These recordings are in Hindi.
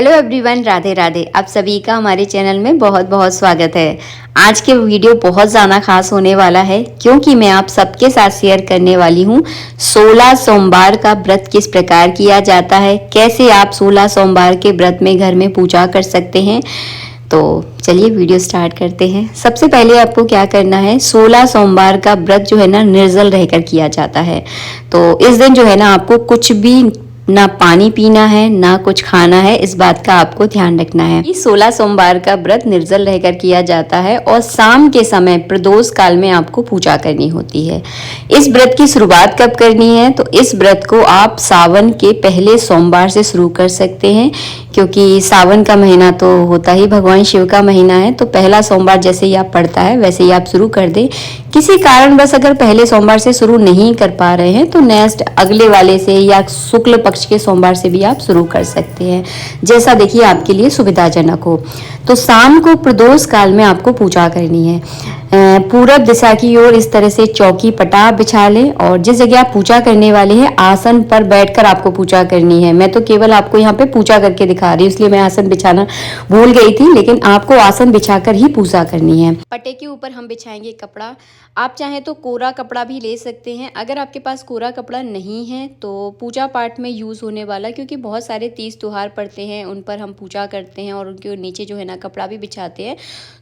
Hello everyone, Radhe Radhe. आप सभी का हमारे चैनल में बहुत बहुत स्वागत है। आज के वीडियो बहुत ज़्यादा खास होने वाला है क्योंकि मैं आप सबके साथ शेयर करने वाली हूँ 16 सोमवार का व्रत किस प्रकार किया जाता है, कैसे आप 16 सोमवार के व्रत में घर में पूजा कर सकते हैं। तो चलिए वीडियो स्टार्ट करते हैं। सबसे पहले आपको क्या करना है, 16 सोमवार का व्रत जो है ना निर्जल रहकर किया जाता है। तो इस दिन जो है ना आपको कुछ भी ना पानी पीना है ना कुछ खाना है, इस बात का आपको ध्यान रखना है। 16 सोमवार का व्रत निर्जल रहकर किया जाता है और शाम के समय प्रदोष काल में आपको पूजा करनी होती है। इस व्रत की शुरुआत कब करनी है, तो इस व्रत को आप सावन के पहले सोमवार से शुरू कर सकते हैं क्योंकि सावन का महीना तो होता ही भगवान शिव का महीना है। तो पहला सोमवार जैसे ही आप पड़ता है वैसे ही आप शुरू कर दें। किसी कारण बस अगर पहले सोमवार से शुरू नहीं कर पा रहे हैं तो नेक्स्ट अगले वाले से या शुक्ल पक्ष के सोमवार से भी आप शुरू कर सकते हैं, जैसा देखिए आपके लिए सुविधाजनक हो। तो शाम को प्रदोष काल में आपको पूजा करनी है। पूरब दिशा की ओर इस तरह से चौकी पटाव बिछा लें और जिस जगह आप पूजा करने वाले हैं आसन पर बैठकर आपको पूजा करनी है। मैं तो केवल आपको यहाँ पे पूजा करके दिखा रही हूँ, इसलिए मैं आसन बिछाना भूल गई थी, लेकिन आपको आसन बिछाकर ही पूजा करनी है। पटे के ऊपर हम बिछाएंगे कपड़ा। आप चाहें तो कोरा कपड़ा भी ले सकते हैं। अगर आपके पास कोरा कपड़ा नहीं है तो पूजा पाठ में यूज़ होने वाला, क्योंकि बहुत सारे तीज त्योहार पड़ते हैं उन पर हम पूजा करते हैं और उनके नीचे जो है ना कपड़ा भी बिछाते हैं,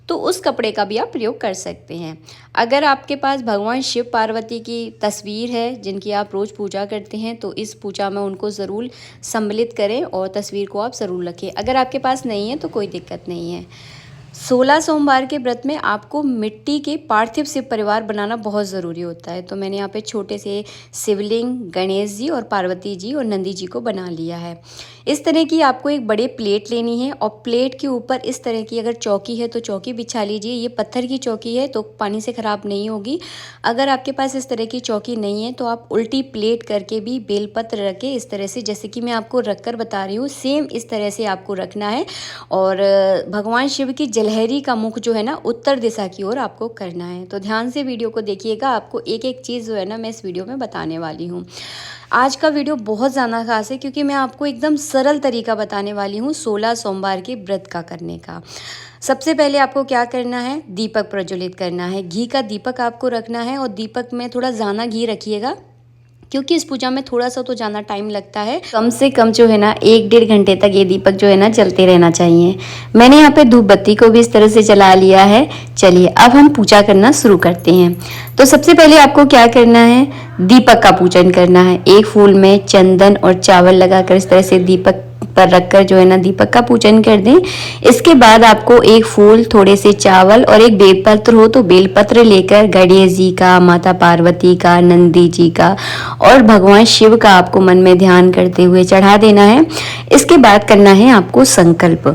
तो उस कपड़े का भी आप प्रयोग कर सकते हैं। अगर आपके पास भगवान शिव पार्वती की तस्वीर है जिनकी आप रोज़ पूजा करते हैं तो इस पूजा में उनको ज़रूर सम्मिलित करें और तस्वीर को आप ज़रूर रखें। अगर आपके पास नहीं है तो कोई दिक्कत नहीं है। 16 सोमवार के व्रत में आपको मिट्टी के पार्थिव शिव परिवार बनाना बहुत ज़रूरी होता है। तो मैंने यहाँ पे छोटे से शिवलिंग, गणेश जी और पार्वती जी और नंदी जी को बना लिया है। इस तरह की आपको एक बड़े प्लेट लेनी है और प्लेट के ऊपर इस तरह की अगर चौकी है तो चौकी बिछा लीजिए। ये पत्थर की चौकी है तो पानी से ख़राब नहीं होगी। अगर आपके पास इस तरह की चौकी नहीं है तो आप उल्टी प्लेट करके भी बेलपत्र रखें इस तरह से, जैसे कि मैं आपको रख कर बता रही हूँ, सेम इस तरह से आपको रखना है। और भगवान शिव की जलहरी का मुख जो है ना उत्तर दिशा की ओर आपको करना है। तो ध्यान से वीडियो को देखिएगा, आपको एक एक चीज़ जो है ना मैं इस वीडियो में बताने वाली हूँ। आज का वीडियो बहुत ज़्यादा खास है क्योंकि मैं आपको एकदम सरल तरीका बताने वाली हूँ 16 सोमवार के व्रत का करने का। सबसे पहले आपको क्या करना है, दीपक प्रज्वलित करना है। घी का दीपक आपको रखना है और दीपक में थोड़ा ज़्यादा घी रखिएगा क्योंकि इस पूजा में थोड़ा सा तो ज़्यादा टाइम लगता है। कम से कम जो है ना 1-1.5 घंटे तक ये दीपक जो है ना जलते रहना चाहिए। मैंने यहाँ पे धूप बत्ती को भी इस तरह से जला लिया है। चलिए अब हम पूजा करना शुरू करते हैं। तो सबसे पहले आपको क्या करना है, दीपक का पूजन करना है। एक फूल में चंदन और चावल लगाकर इस तरह से दीपक पर रखकर जो है ना दीपक का पूजन कर दें। इसके बाद आपको एक फूल, थोड़े से चावल और एक बेलपत्र हो तो बेलपत्र लेकर गणेश जी का, माता पार्वती का, नंदी जी का और भगवान शिव का आपको मन में ध्यान करते हुए चढ़ा देना है। इसके बाद करना है आपको संकल्प।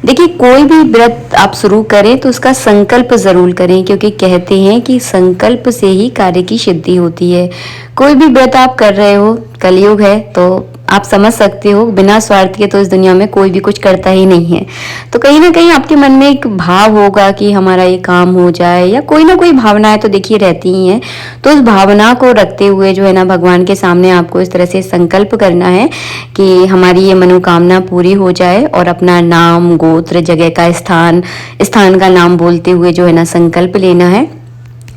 देखिए कोई भी व्रत आप शुरू करें तो उसका संकल्प जरूर करें क्योंकि कहते हैं कि संकल्प से ही कार्य की सिद्धि होती है। कोई भी व्रत आप कर रहे हो, कलयुग है तो आप समझ सकते हो बिना स्वार्थ के तो इस दुनिया में कोई भी कुछ करता ही नहीं है। तो कहीं ना कहीं आपके मन में एक भाव होगा कि हमारा ये काम हो जाए, या कोई ना कोई भावनाएं तो देखिए रहती ही हैं। तो उस भावना को रखते हुए जो है ना भगवान के सामने आपको इस तरह से संकल्प करना है कि हमारी ये मनोकामना पूरी हो जाए और अपना नाम, गोत्र, जगह का स्थान का नाम बोलते हुए जो है ना संकल्प लेना है।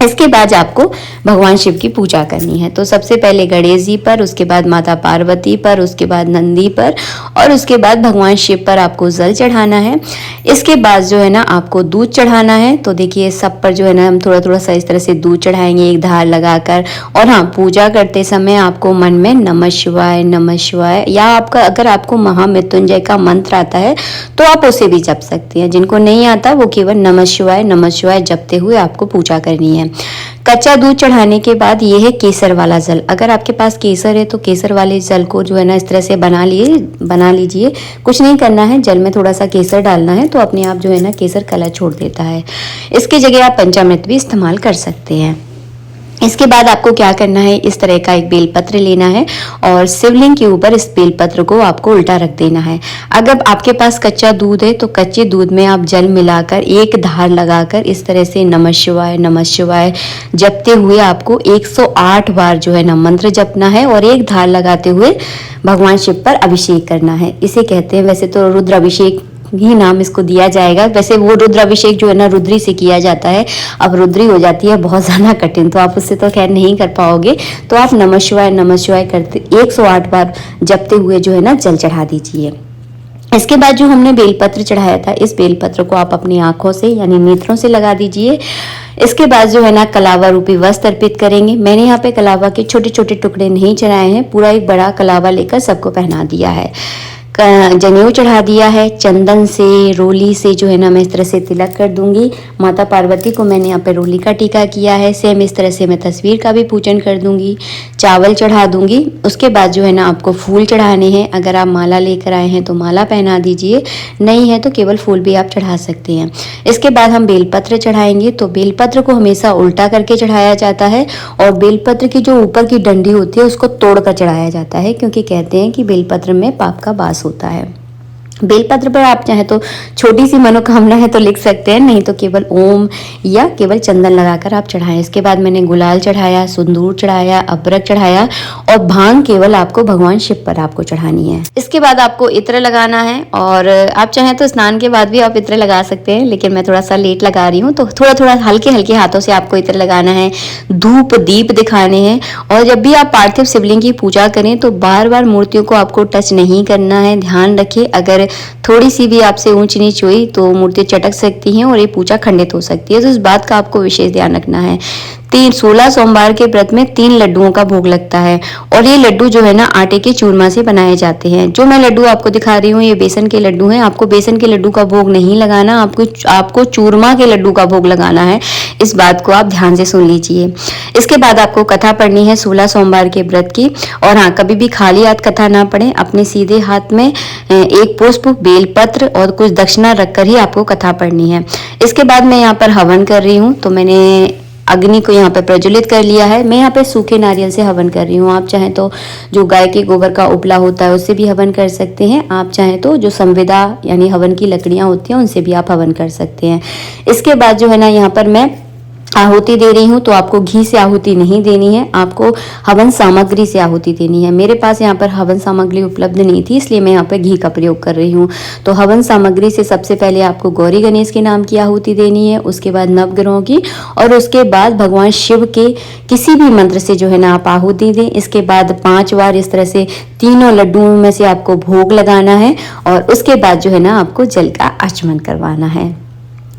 इसके बाद आपको भगवान शिव की पूजा करनी है। तो सबसे पहले गणेश जी पर, उसके बाद माता पार्वती पर, उसके बाद नंदी पर और उसके बाद भगवान शिव पर आपको जल चढ़ाना है। इसके बाद जो है ना आपको दूध चढ़ाना है। तो देखिए सब पर जो है ना हम थोड़ा थोड़ा सा इस तरह से दूध चढ़ाएंगे एक धार लगाकर। और हाँ, पूजा करते समय आपको मन में नमः शिवाय, नमः शिवाय, या आपका अगर आपको महामृत्युंजय का मंत्र आता है तो आप उसे भी जप सकते हैं। जिनको नहीं आता वो केवल नमः शिवाय जपते हुए आपको पूजा करनी है। कच्चा दूध चढ़ाने के बाद ये है केसर वाला जल। अगर आपके पास केसर है तो केसर वाले जल को जो है ना इस तरह से बना लीजिए। कुछ नहीं करना है, जल में थोड़ा सा केसर डालना है तो अपने आप जो है ना केसर कलर छोड़ देता है। इसकी जगह आप पंचामृत भी इस्तेमाल कर सकते हैं। इसके बाद आपको क्या करना है, इस तरह का एक बेलपत्र लेना है और शिवलिंग के ऊपर इस बेलपत्र को आपको उल्टा रख देना है। अगर आपके पास कच्चा दूध है तो कच्चे दूध में आप जल मिलाकर एक धार लगाकर इस तरह से नमः शिवाय जपते हुए आपको 108 बार जो है ना मंत्र जपना है और एक धार लगाते हुए भगवान शिव पर अभिषेक करना है। इसे कहते हैं, वैसे तो रुद्र अभिषेक ही नाम इसको दिया जाएगा, वैसे वो रुद्र अभिषेक जो है ना रुद्री से किया जाता है। अब रुद्री हो जाती है बहुत ज़्यादा कठिन, तो आप उससे तो खैर नहीं कर पाओगे, तो आप नमः शिवाय करते 108 बार जपते हुए जो है ना जल चढ़ा दीजिए। इसके बाद जो हमने बेलपत्र चढ़ाया था, इस बेलपत्र को आप अपनी आंखों से यानी नेत्रों से लगा दीजिए। इसके बाद जो है ना कलावा रूपी वस्त्र अर्पित करेंगे। मैंने यहाँ पे कलावा के छोटे छोटे टुकड़े नहीं चढ़ाए हैं, पूरा एक बड़ा कलावा लेकर सबको पहना दिया है। जनेऊ चढ़ा दिया है, चंदन से रोली से जो है ना मैं इस तरह से तिलक कर दूंगी। माता पार्वती को मैंने यहाँ पे रोली का टीका किया है, सेम इस तरह से मैं तस्वीर का भी पूजन कर दूंगी। चावल चढ़ा दूंगी। उसके बाद जो है ना आपको फूल चढ़ाने हैं। अगर आप माला लेकर आए हैं तो माला पहना दीजिए, नहीं है तो केवल फूल भी आप चढ़ा सकते हैं। इसके बाद हम बेलपत्र चढ़ाएंगे, तो बेलपत्र को हमेशा उल्टा करके चढ़ाया जाता है और बेलपत्र की जो ऊपर की डंडी होती है उसको तोड़कर चढ़ाया जाता है, क्योंकि कहते हैं कि बेलपत्र में पाप का वास होता है। बेलपत्र पर आप चाहे तो छोटी सी मनोकामना है तो लिख सकते हैं, नहीं तो केवल ओम या केवल चंदन लगाकर आप चढ़ाएं। इसके बाद मैंने गुलाल चढ़ाया, सिंदूर चढ़ाया, अबरक चढ़ाया और भांग केवल आपको भगवान शिव पर आपको चढ़ानी है। इसके बाद आपको इत्र लगाना है और आप चाहें तो स्नान के बाद भी आप इत्र लगा सकते हैं, लेकिन मैं थोड़ा सा लेट लगा रही हूँ, तो थोड़ा थोड़ा हल्के हल्के हाथों से आपको इत्र लगाना है। धूप दीप दिखाने हैं और जब भी आप पार्थिव शिवलिंग की पूजा करें तो बार बार मूर्तियों को आपको टच नहीं करना है। ध्यान रखिए, अगर थोड़ी सी भी आपसे ऊंच नीच हुई तो मूर्ति चटक सकती हैं और ये पूजा खंडित हो सकती है, तो इस बात का आपको विशेष ध्यान रखना है। 16 सोमवार के व्रत में 3 लड्डुओं का भोग लगता है और ये लड्डू जो है ना आटे के चूरमा से बनाए जाते हैं। जो मैं लड्डू आपको दिखा रही हूँ ये बेसन के लड्डू हैं। आपको बेसन के लड्डू का भोग नहीं लगाना, आपको चूरमा के लड्डू का भोग लगाना है। इस बात को आप ध्यान से सुन लीजिए। इसके बाद आपको कथा पढ़नी है 16 सोमवार के व्रत की, और हाँ, कभी भी खाली हाथ कथा ना पढ़ें। अपने सीधे हाथ में एक पुष्प, बेलपत्र और कुछ दक्षिणा रखकर ही आपको कथा पढ़नी है। इसके बाद मैं यहाँ पर हवन कर रही हूँ, तो मैंने अग्नि को यहाँ पे प्रज्वलित कर लिया है। मैं यहाँ पे सूखे नारियल से हवन कर रही हूँ। आप चाहें तो जो गाय के गोबर का उपला होता है उससे भी हवन कर सकते हैं। आप चाहें तो जो संविदा यानी हवन की लकड़ियाँ होती हैं उनसे भी आप हवन कर सकते हैं। इसके बाद जो है ना यहाँ पर मैं आहुति दे रही हूँ, तो आपको घी से आहुति नहीं देनी है, आपको हवन सामग्री से आहुति देनी है। मेरे पास यहाँ पर हवन सामग्री उपलब्ध नहीं थी, इसलिए मैं यहाँ पर घी का प्रयोग कर रही हूँ। तो हवन सामग्री से सबसे पहले आपको गौरी गणेश के नाम की आहुति देनी है, उसके बाद नवग्रहों की, और उसके बाद भगवान शिव के किसी भी मंत्र से जो है ना आप आहुति दें। इसके बाद 5 बार इस तरह से तीनों लड्डुओं में से आपको भोग लगाना है और उसके बाद जो है ना आपको जल का आचमन करवाना है।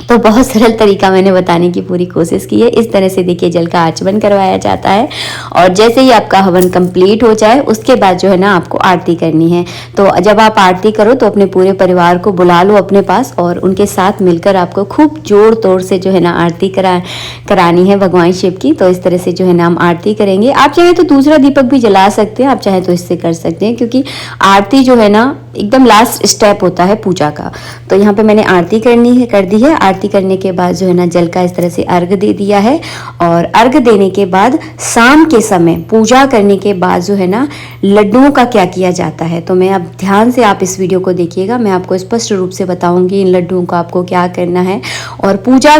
तो बहुत सरल तरीका मैंने बताने की पूरी कोशिश की है। इस तरह से देखिए जल का आचमन करवाया जाता है और जैसे ही आपका हवन कंप्लीट हो जाए उसके बाद जो है ना आपको आरती करनी है। तो जब आप आरती करो तो अपने पूरे परिवार को बुला लो अपने पास और उनके साथ मिलकर आपको खूब जोर तोड़ से जो है ना आरती करानी है भगवान शिव की। तो इस तरह से जो है ना हम आरती करेंगे। आप चाहे तो दूसरा दीपक भी जला सकते हैं, आप चाहे तो इससे कर सकते हैं, क्योंकि आरती जो है ना एकदम लास्ट स्टेप होता है पूजा का। तो यहाँ पे मैंने आरती कर दी है। आरती करने के बाद जो है ना जल का इस तरह से अर्घ दे दिया है और अर्घ देने के बाद शाम के समय पूजा करने के बाद जो है ना लड्डुओं का क्या किया जाता है। तो मैं अब ध्यान से आप इस वीडियो को देखिएगा, मैं आपको स्पष्ट रूप से बताऊंगी इन लड्डुओं को आपको क्या करना है। और पूजा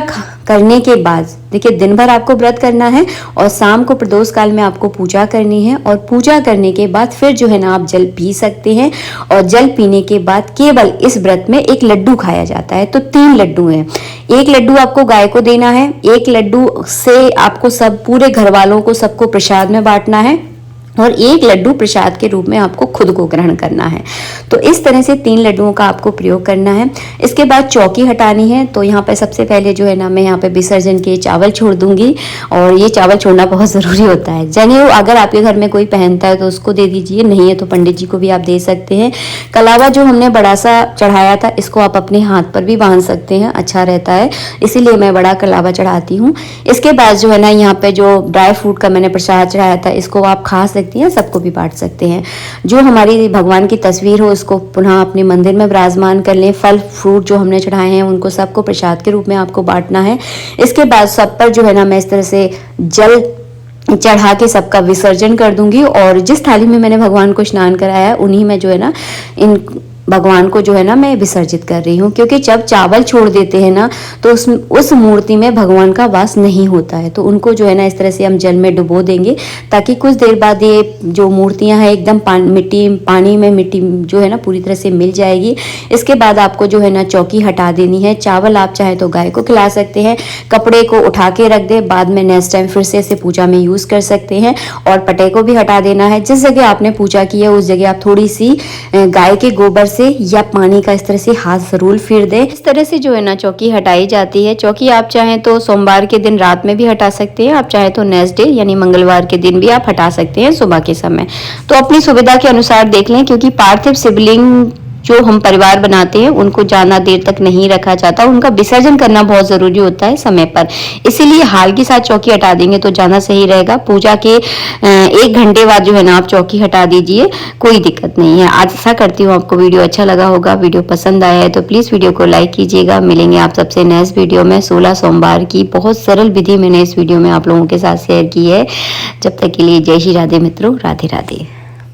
करने के बाद देखिए दिन भर आपको व्रत करना है और शाम को प्रदोष काल में आपको पूजा करनी है और पूजा करने के बाद फिर जो है ना आप जल पी सकते हैं। और जल पीने के बाद केवल इस व्रत में एक लड्डू खाया जाता है। तो 3 लड्डू हैं। एक लड्डू आपको गाय को देना है, एक लड्डू से आपको सब पूरे घर वालों को सबको प्रसाद में बांटना है और एक लड्डू प्रसाद के रूप में आपको खुद को ग्रहण करना है। तो इस तरह से 3 लड्डुओं का आपको प्रयोग करना है। इसके बाद चौकी हटानी है। तो यहाँ पे सबसे पहले जो है ना मैं यहाँ पे विसर्जन के चावल छोड़ दूंगी और ये चावल छोड़ना बहुत ज़रूरी होता है। जनेऊ अगर आपके घर में कोई पहनता है तो उसको दे दीजिए, नहीं है तो पंडित जी को भी आप दे सकते हैं। कलावा जो हमने बड़ा सा चढ़ाया था इसको आप अपने हाथ पर भी बांध सकते हैं, अच्छा रहता है, इसीलिए मैं बड़ा कलावा चढ़ाती हूँ। इसके बाद जो है ना यहाँ पे जो ड्राई फ्रूट का मैंने प्रसाद चढ़ाया था इसको आप खा सकती हैं, सबको भी बांट सकते हैं। जो हमारी भगवान की तस्वीर हो उसको पुनः अपने मंदिर में विराजमान कर लें। फल फ्रूट जो हमने चढ़ाए हैं उनको सबको प्रसाद के रूप में आपको बांटना है। इसके बाद सब पर जो है ना मैं इस तरह से जल चढ़ा के सबका विसर्जन कर दूंगी। और जिस थाली में मैंने भगवान को स्नान कराया है उन्हीं में जो है ना इन भगवान को जो है ना मैं विसर्जित कर रही हूँ, क्योंकि जब चावल छोड़ देते हैं ना तो उस मूर्ति में भगवान का वास नहीं होता है। तो उनको जो है ना इस तरह से हम जल में डुबो देंगे, ताकि कुछ देर बाद ये जो मूर्तियां हैं एकदम पानी में मिट्टी जो है ना पूरी तरह से मिल जाएगी। इसके बाद आपको जो है ना चौकी हटा देनी है। चावल आप चाहे तो गाय को खिला सकते हैं, कपड़े को उठा के रख दे, बाद में नेक्स्ट टाइम फिर से इसे पूजा में यूज कर सकते हैं। और पटे को भी हटा देना है। जिस जगह आपने पूजा की है उस जगह आप थोड़ी सी गाय के गोबर से या पानी का इस तरह से हाथ जरूर फिर दे। इस तरह से जो है ना चौकी हटाई जाती है। चौकी आप चाहें तो सोमवार के दिन रात में भी हटा सकते हैं, आप चाहें तो नेक्स्ट डे यानी मंगलवार के दिन भी आप हटा सकते हैं सुबह के समय। तो अपनी सुविधा के अनुसार देख लें, क्योंकि पार्थिव शिवलिंग जो हम परिवार बनाते हैं उनको ज्यादा देर तक नहीं रखा जाता, उनका विसर्जन करना बहुत जरूरी होता है समय पर। इसीलिए हाल के साथ चौकी हटा देंगे तो ज्यादा सही रहेगा। पूजा के 1 घंटे बाद जो है ना आप चौकी हटा दीजिए, कोई दिक्कत नहीं है। आशा करती हूँ आपको वीडियो अच्छा लगा होगा। वीडियो पसंद आया है तो प्लीज वीडियो को लाइक कीजिएगा। मिलेंगे आप सबसे नेक्स्ट वीडियो में। 16 सोमवार की बहुत सरल विधि मैंने इस वीडियो में आप लोगों के साथ शेयर की है। जब तक के लिए जय श्री राधे मित्रों, राधे राधे।